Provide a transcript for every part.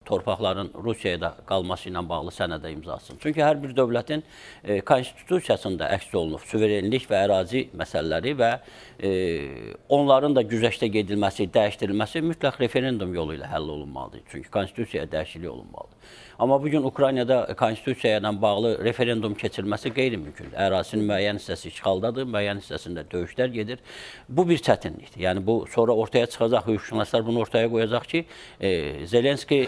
torpaqların Rusiyada qalması ilə bağlı sənədə imzasın. Çünki hər bir dövlətin konstitusiyasında əks olunub suverenlik və ərazi məsələləri və onların da güzəştə gedilməsi, dəyişdirilməsi mütləq referendum yolu ilə həll olunmalıdır. Çünki konstitusiyaya dəyişiklik olunmalıdır. Amma bugün Ukraynada konstitusiyaya ilə bağlı referendum keçirilməsi qeyri-mümkündür. Ərazinin müəyyən hissəsi işğaldadır, müəyyən hissəsində döyüşlər gedir. Bu bir çətinlikdir. Yəni bu sonra ortaya çıxacaq, hüquqşünaslar bunu ortaya qoyacaq ki, Zelenski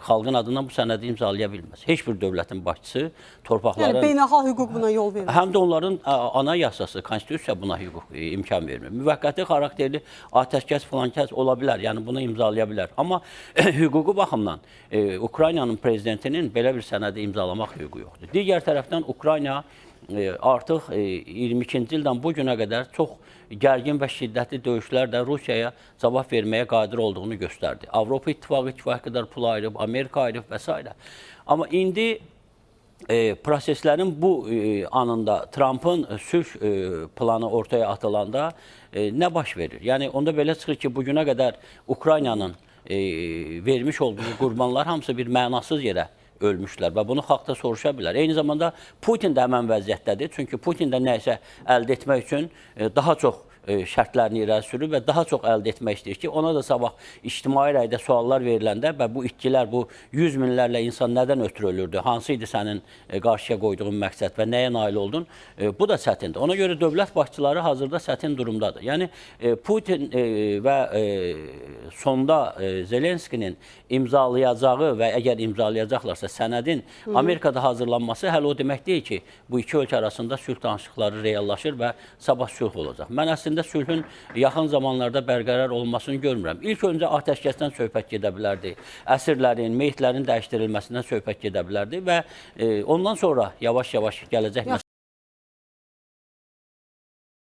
xalqın adından bu sənədi imzalaya bilməz. Heç bir dövlətin başçısı torpaqların... Yəni beynəlxalq hüquq buna yol verir. Həm də onların ana yasası, konstitusiya buna imkan vermir. Müvəqqəti xarakterli atəşkəs filankəs ola bilər, yəni bunu imzalaya bilər. Amma hüquqi baxımdan Ukraynanın prezidentinin belə bir sənədi imzalamaq hüququ yoxdur. Digər tərəfdən Ukrayna artıq 22-ci ildən bu günə qədər çox gərgin və şiddətli döyüşlərlə Rusiyaya cavab verməyə qadir olduğunu göstərdi. Avropa İttifaqı kifayət qədər pul ayırıb, Amerika ayırıb və s. Amma indi proseslərin bu anında Trump'ın sülh planı ortaya atılanda nə baş verir? Yəni onda belə çıxır ki, bugünə qədər Ukraynanın vermiş olduğu qurbanlar hamısı bir mənasız yerə ölmüşlər və bunu xalq da soruşa bilər. Eyni zamanda Putin də həmən vəziyyətdədir. Çünki Putin də nəsə əldə etmək üçün daha çox şərtlərini irəli sürür və daha çox əldə etmək istəyir ki, ona da sabah ictimai rəydə suallar veriləndə və bu itkilər, bu 100 minlərlə insan nədən ötürü ölürdü, hansı idi sənin qarşıya qoyduğun məqsəd və nəyə nail oldun, bu da çətindir. Ona görə dövlət başçıları hazırda çətin durumdadır. Yəni Putin və sonda Zelenskinin imzalayacağı və əgər imzalayacaqlarsa sənədin Amerikada hazırlanması hələ o demək deyil ki, bu iki ölkə arasında sülh danışıqları reallaşır və sabah sülh olacaq. Mən əslində sülhün yaxın zamanlarda bərqərar olmasını görmürəm. İlk öncə atəşkəsdən söhbət gedə bilərdi. Əsirlərin, meyitlərin dəyişdirilməsindən söhbət gedə bilərdi və ondan sonra yavaş-yavaş gələcək məsələlər.